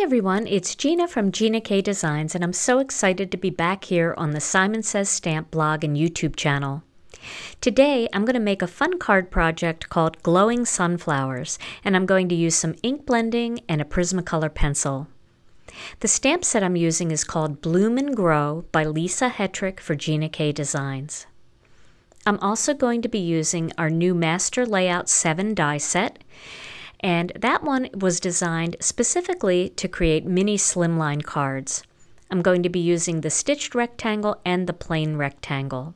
everyone, it's Gina from Gina K Designs, and I'm so excited to be back here on the Simon Says Stamp blog and YouTube channel. Today I'm going to make a fun card project called Glowing Sunflowers, and I'm going to use some ink blending and a Prismacolor pencil. The stamp set I'm using is called Bloom and Grow by Lisa Hetrick for Gina K Designs. I'm also going to be using our new Master Layout 7 die set, and that one was designed specifically to create mini slimline cards. I'm going to be using the stitched rectangle and the plain rectangle.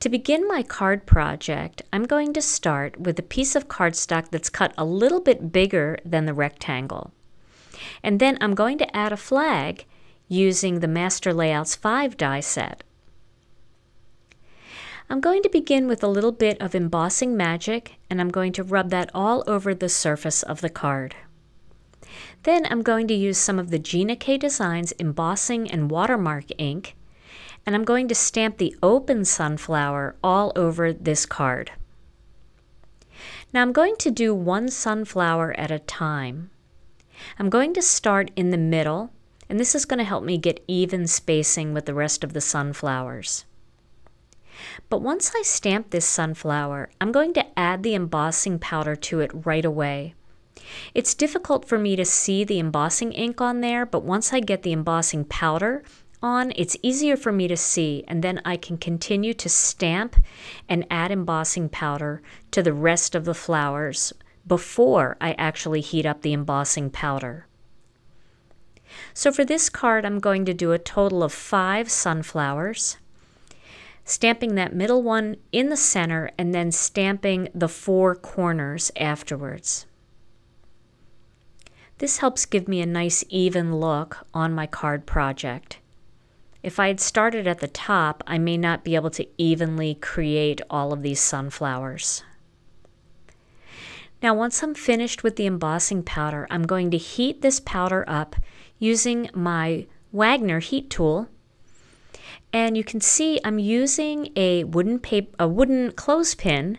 To begin my card project, I'm going to start with a piece of cardstock that's cut a little bit bigger than the rectangle. And then I'm going to add a flag using the Master Layouts 5 die set. I'm going to begin with a little bit of embossing magic, and I'm going to rub that all over the surface of the card. Then I'm going to use some of the Gina K Designs embossing and watermark ink, and I'm going to stamp the open sunflower all over this card. Now I'm going to do one sunflower at a time. I'm going to start in the middle, and this is going to help me get even spacing with the rest of the sunflowers. But once I stamp this sunflower, I'm going to add the embossing powder to it right away. It's difficult for me to see the embossing ink on there, but once I get the embossing powder on, it's easier for me to see, and then I can continue to stamp and add embossing powder to the rest of the flowers before I actually heat up the embossing powder. So for this card, I'm going to do a total of 5 sunflowers, stamping that middle one in the center and then stamping the 4 corners afterwards. This helps give me a nice even look on my card project. If I had started at the top, I may not be able to evenly create all of these sunflowers. Now once I'm finished with the embossing powder, I'm going to heat this powder up using my Wagner heat tool. And you can see I'm using a wooden clothespin,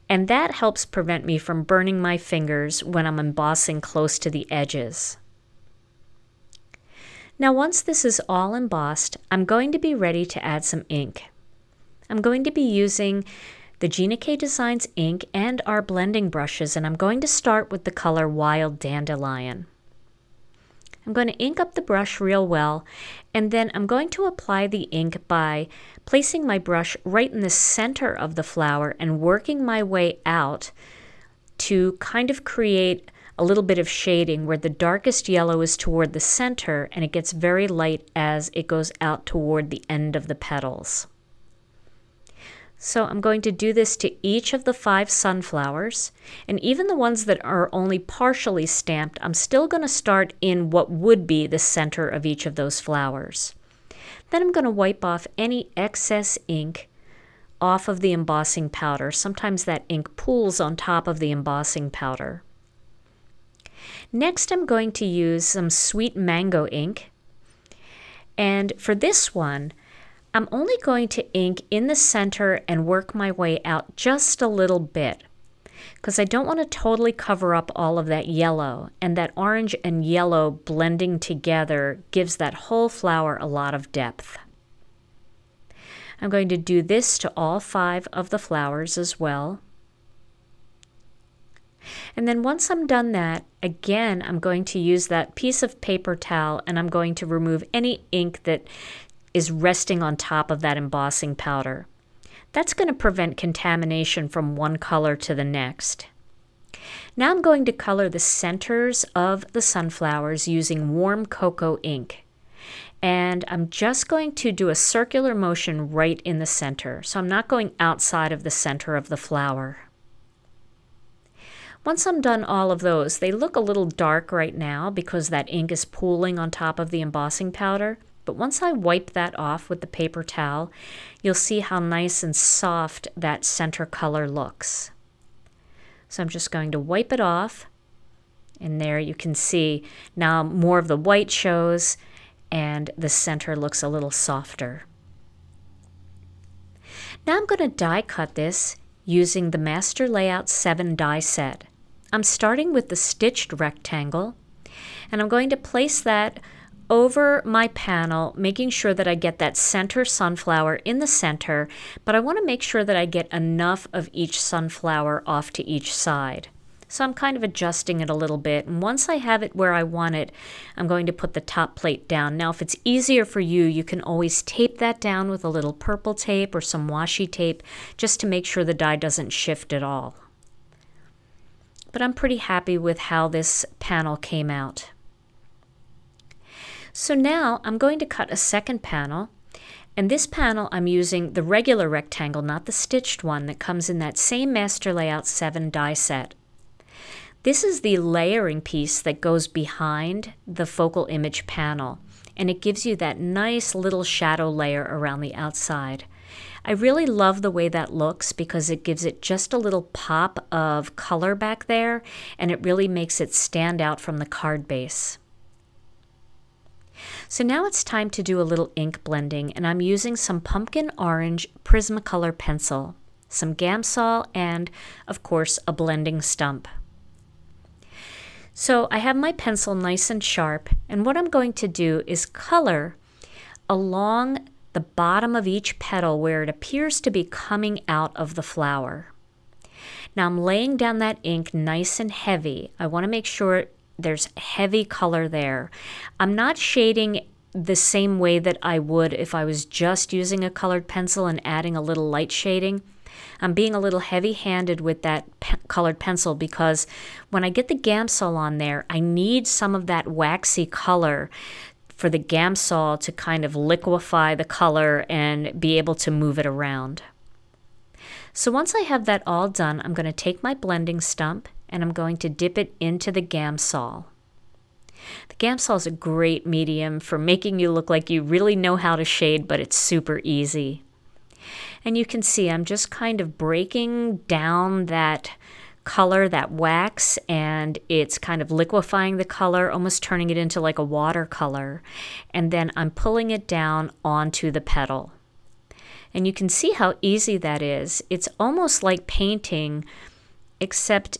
and that helps prevent me from burning my fingers when I'm embossing close to the edges. Now once this is all embossed, I'm going to be ready to add some ink. I'm going to be using the Gina K Designs ink and our blending brushes, and I'm going to start with the color Wild Dandelion. I'm going to ink up the brush real well, and then I'm going to apply the ink by placing my brush right in the center of the flower and working my way out to kind of create a little bit of shading where the darkest yellow is toward the center and it gets very light as it goes out toward the end of the petals. So I'm going to do this to each of the 5 sunflowers, and even the ones that are only partially stamped, I'm still going to start in what would be the center of each of those flowers. Then I'm going to wipe off any excess ink off of the embossing powder. Sometimes that ink pools on top of the embossing powder. Next I'm going to use some Sweet Mango ink, and for this one, I'm only going to ink in the center and work my way out just a little bit because I don't want to totally cover up all of that yellow, and that orange and yellow blending together gives that whole flower a lot of depth. I'm going to do this to all 5 of the flowers as well. And then once I'm done that, again, I'm going to use that piece of paper towel and I'm going to remove any ink that is resting on top of that embossing powder. That's going to prevent contamination from one color to the next. Now I'm going to color the centers of the sunflowers using warm cocoa ink. And I'm just going to do a circular motion right in the center. So I'm not going outside of the center of the flower. Once I'm done all of those, they look a little dark right now because that ink is pooling on top of the embossing powder. But once I wipe that off with the paper towel, you'll see how nice and soft that center color looks. So I'm just going to wipe it off, and there you can see now more of the white shows and the center looks a little softer. Now I'm going to die cut this using the Master Layout 7 die set. I'm starting with the stitched rectangle, And I'm going to place that over my panel, making sure that I get that center sunflower in the center, but I want to make sure that I get enough of each sunflower off to each side. So I'm kind of adjusting it a little bit, and once I have it where I want it, I'm going to put the top plate down. Now if it's easier for you, you can always tape that down with a little purple tape or some washi tape just to make sure the die doesn't shift at all. But I'm pretty happy with how this panel came out. So now I'm going to cut a second panel, and this panel I'm using the regular rectangle, not the stitched one that comes in that same Master Layout 7 die set. This is the layering piece that goes behind the focal image panel, and it gives you that nice little shadow layer around the outside. I really love the way that looks because it gives it just a little pop of color back there, and it really makes it stand out from the card base. So now it's time to do a little ink blending, and I'm using some pumpkin orange Prismacolor pencil, some GAMSOL, and of course a blending stump. So I have my pencil nice and sharp, and what I'm going to do is color along the bottom of each petal where it appears to be coming out of the flower. Now I'm laying down that ink nice and heavy. I want to make sure there's heavy color there. I'm not shading the same way that I would if I was just using a colored pencil and adding a little light shading. I'm being a little heavy-handed with that colored pencil because when I get the GAMSOL on there, I need some of that waxy color for the GAMSOL to kind of liquefy the color and be able to move it around. So once I have that all done, I'm going to take my blending stump and I'm going to dip it into the GAMSOL. The GAMSOL is a great medium for making you look like you really know how to shade, but it's super easy. And you can see I'm just kind of breaking down that color, that wax, and it's kind of liquefying the color, almost turning it into like a watercolor. And then I'm pulling it down onto the petal. And you can see how easy that is. It's almost like painting, except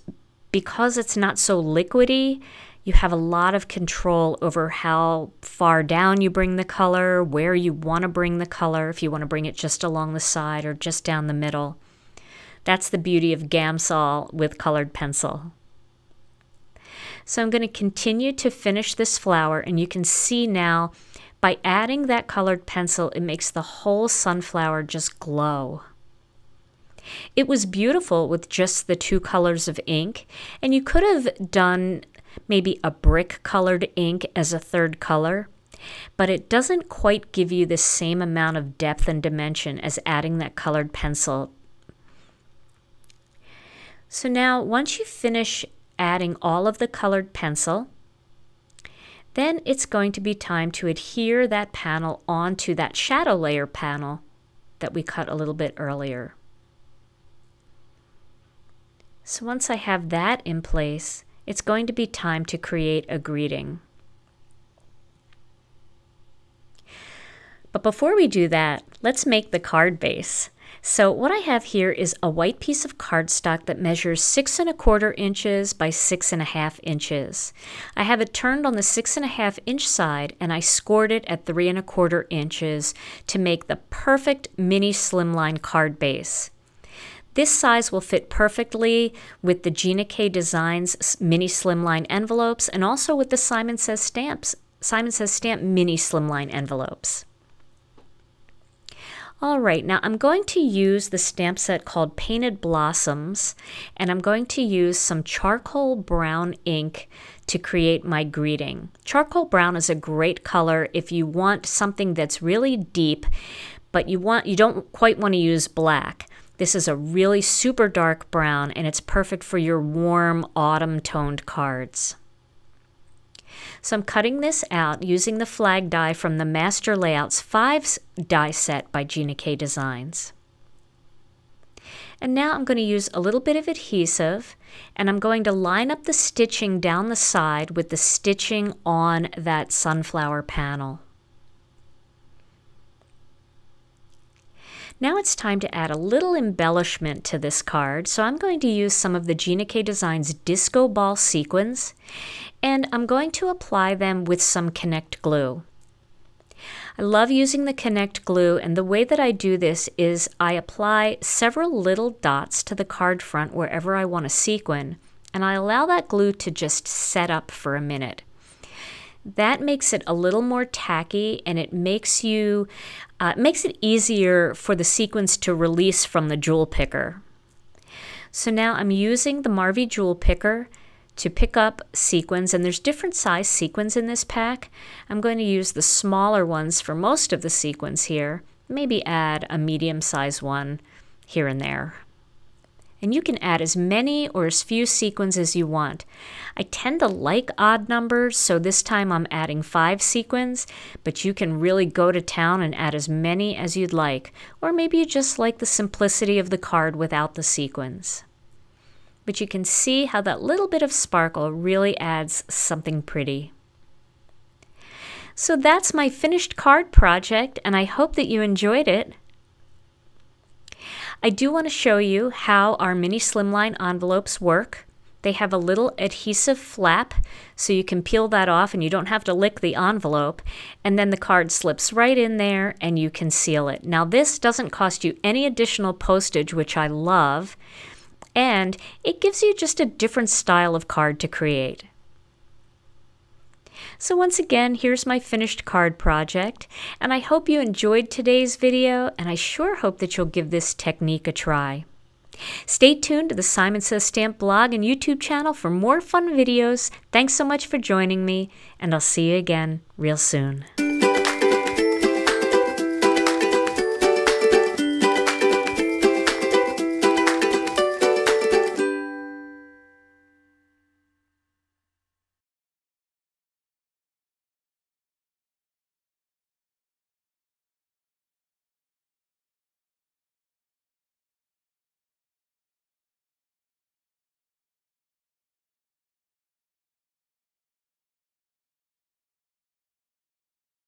because it's not so liquidy, you have a lot of control over how far down you bring the color, where you want to bring the color, if you want to bring it just along the side or just down the middle. That's the beauty of GAMSOL with colored pencil. So I'm going to continue to finish this flower, and you can see now by adding that colored pencil, it makes the whole sunflower just glow. It was beautiful with just the two colors of ink, and you could have done maybe a brick colored ink as a third color, but it doesn't quite give you the same amount of depth and dimension as adding that colored pencil. So now once you finish adding all of the colored pencil, then it's going to be time to adhere that panel onto that shadow layer panel that we cut a little bit earlier. So once I have that in place, it's going to be time to create a greeting. But before we do that, let's make the card base. So what I have here is a white piece of cardstock that measures 6 1/4 inches by 6 1/2 inches. I have it turned on the 6 1/2 inch side, and I scored it at 3 1/4 inches to make the perfect mini slimline card base. This size will fit perfectly with the Gina K Designs mini slimline envelopes and also with the Simon Says Stamp mini slimline envelopes. All right, now I'm going to use the stamp set called Painted Blossoms, and I'm going to use some charcoal brown ink to create my greeting. Charcoal brown is a great color if you want something that's really deep, but you don't quite want to use black. This is a really super dark brown, and it's perfect for your warm autumn toned cards. So I'm cutting this out using the flag die from the Master Layouts 5 die set by Gina K Designs. And now I'm going to use a little bit of adhesive, and I'm going to line up the stitching down the side with the stitching on that sunflower panel. Now it's time to add a little embellishment to this card, so I'm going to use some of the Gina K Designs Disco Ball sequins, and I'm going to apply them with some Connect glue. I love using the Connect glue, and the way that I do this is I apply several little dots to the card front wherever I want a sequin, and I allow that glue to just set up for a minute. That makes it a little more tacky, and it makes it easier for the sequins to release from the jewel picker. So now I'm using the Marvy jewel picker to pick up sequins, and there's different size sequins in this pack. I'm going to use the smaller ones for most of the sequins here, maybe add a medium-sized one here and there. And you can add as many or as few sequins as you want. I tend to like odd numbers, so this time I'm adding 5 sequins, but you can really go to town and add as many as you'd like, or maybe you just like the simplicity of the card without the sequins. But you can see how that little bit of sparkle really adds something pretty. So that's my finished card project, and I hope that you enjoyed it. I do want to show you how our mini slimline envelopes work. They have a little adhesive flap, so you can peel that off and you don't have to lick the envelope, and then the card slips right in there and you can seal it. Now this doesn't cost you any additional postage, which I love, and it gives you just a different style of card to create. So once again, here's my finished card project, and I hope you enjoyed today's video, and I sure hope that you'll give this technique a try. Stay tuned to the Simon Says Stamp blog and YouTube channel for more fun videos. Thanks so much for joining me, and I'll see you again real soon.